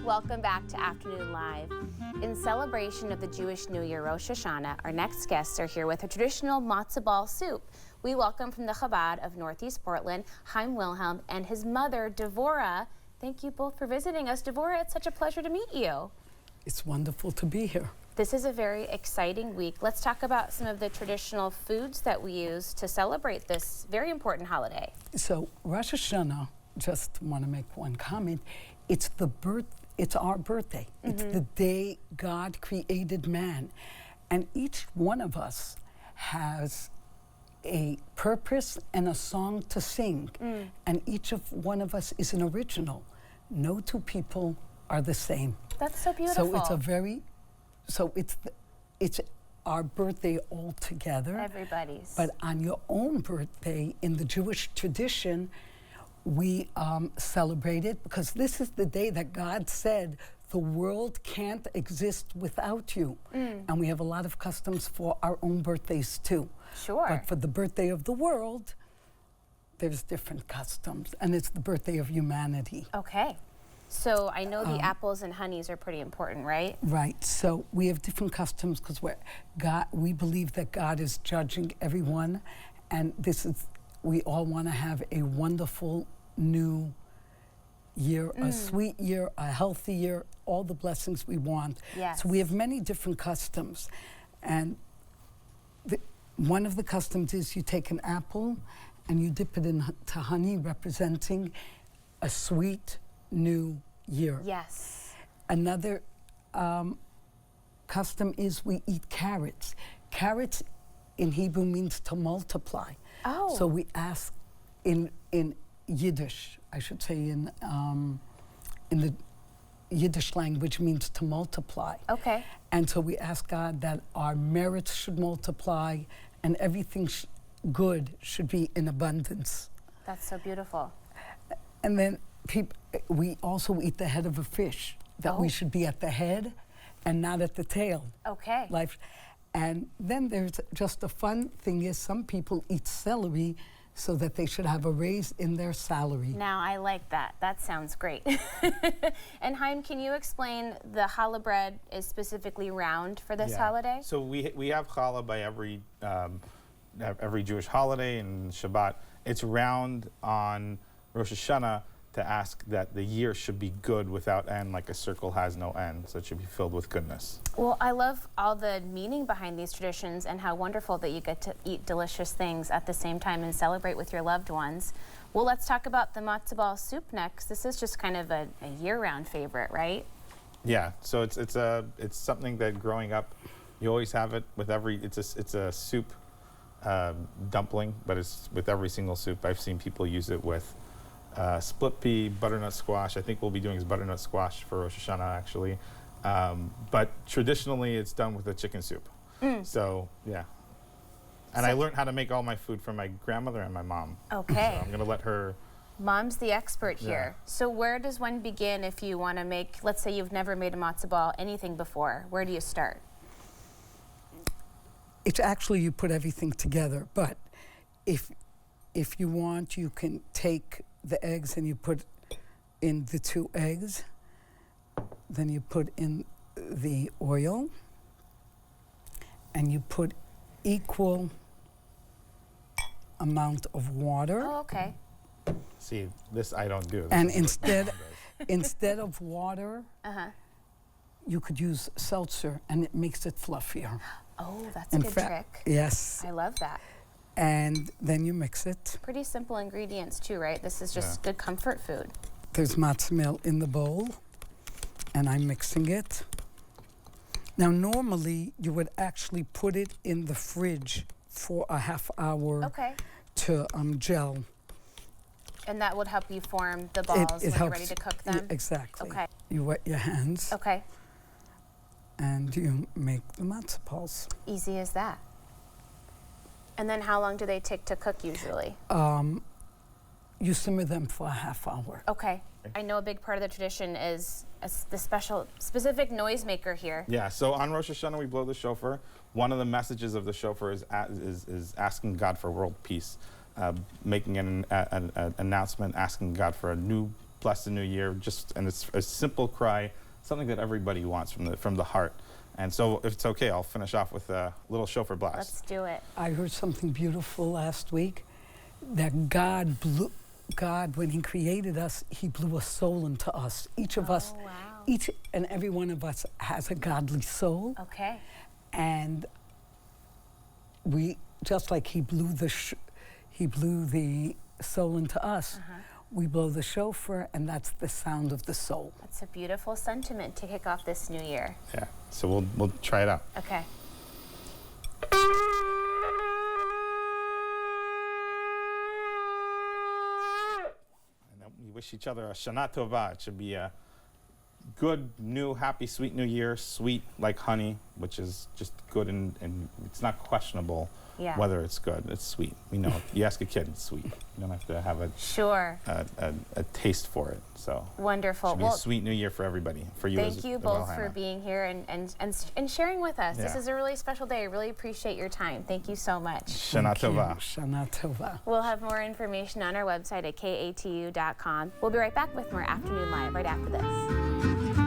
Welcome back to Afternoon Live. In celebration of the Jewish New Year, Rosh Hashanah, our next guests are here with a traditional matzo ball soup. We welcome from the Chabad of Northeast Portland, Chaim Wilhelm and his mother, Devorah. Thank you both for visiting us. Devorah, it's such a pleasure to meet you. It's wonderful to be here. This is a very exciting week. Let's talk about some of the traditional foods that we use to celebrate this very important holiday. So Rosh Hashanah, just want to make one comment, it's our birthday. It's the day God created man. And each one of us has a purpose and a song to sing. And each of one of us is an original. No two people are the same. That's so beautiful. So it's our birthday all together. Everybody's. But on your own birthday, in the Jewish tradition, we celebrate it because this is the day that God said the world can't exist without you. And we have a lot of customs for our own birthdays too. Sure. But for the birthday of the world, there's different customs, and it's the birthday of humanity. Okay. So I know the apples and honeys are pretty important, right? Right. So we have different customs because we believe that God is judging everyone, and we all want to have a wonderful new year, a sweet year, a healthy year, all the blessings we want. Yes. So we have many different customs, and one of the customs is you take an apple and you dip it into honey, representing a sweet new year. Yes. Another custom is we eat carrots. Carrots in Hebrew means to multiply. Oh. So we ask in Yiddish, I should say in the Yiddish language means to multiply. Okay. And so we ask God that our merits should multiply and everything good should be in abundance. That's so beautiful. And then we also eat the head of a fish, that we should be at the head and not at the tail. Okay. And then there's just a fun thing is some people eat celery so that they should have a raise in their salary. Now I like that. That sounds great. And Chaim, can you explain the challah bread is specifically round for this holiday? So we have challah by every Jewish holiday and Shabbat. It's round on Rosh Hashanah to ask that the year should be good without end, like a circle has no end, so it should be filled with goodness. Well, I love all the meaning behind these traditions and how wonderful that you get to eat delicious things at the same time and celebrate with your loved ones. Well, let's talk about the matzo ball soup next. This is just kind of a year-round favorite, right? Yeah, so it's something that growing up, you always have it with it's a soup dumpling, but it's with every single soup. I've seen people use it with split pea, butternut squash. I think we'll be doing is butternut squash for Rosh Hashanah, actually. But traditionally, it's done with a chicken soup. So, yeah. And I learned how to make all my food from my grandmother and my mom. Okay. So I'm going to let her... Mom's the expert here. So where does one begin if you want to make, let's say you've never made a matzo ball, anything before? Where do you start? It's actually you put everything together, but if you want, you can take the eggs and you put in the 2 eggs, then you put in the oil, and you put equal amount of water. Oh, okay. See, this I don't do. This And is what instead of water, you could use seltzer, and it makes it fluffier. Oh, that's a good trick. Yes. I love that. And then you mix it. Pretty simple ingredients too, right? This is just good comfort food. There's matzo meal in the bowl, and I'm mixing it. Now, normally, you would actually put it in the fridge for a half hour to gel. And that would help you form the balls when you're ready to cook them? Yeah, exactly. Okay. You wet your hands. Okay. And you make the matzo balls. Easy as that. And then how long do they take to cook usually? You simmer them for a half hour. Okay. I know a big part of the tradition is the specific noisemaker here. Yeah, so on Rosh Hashanah we blow the shofar. One of the messages of the shofar is asking God for world peace, making an announcement, asking God for a new bless the new year. And it's a simple cry, something that everybody wants from the heart. And so, if it's okay, I'll finish off with a little shofar blast. Let's do it. I heard something beautiful last week, that God, when He created us, He blew a soul into us. Each of us, wow. each and every one of us has a godly soul. Okay. And we, just like He blew the soul into us, we blow the shofar, and that's the sound of the soul. That's a beautiful sentiment to kick off this new year. Yeah. So we'll try it out. Okay. And then we wish each other a Shana Tova. It should be a good, new, happy, sweet new year. Sweet like honey, which is just good, and it's not questionable whether it's good. It's sweet. We know. You ask a kid, it's sweet. You don't have to have a taste for it. So wonderful. It should be a sweet new year for everybody. For you. Thank you both for being here and sharing with us. Yeah. This is a really special day. I really appreciate your time. Thank you so much. Shana Tova. Shana Tova. We'll have more information on our website at katu.com. We'll be right back with more Afternoon Live right after this.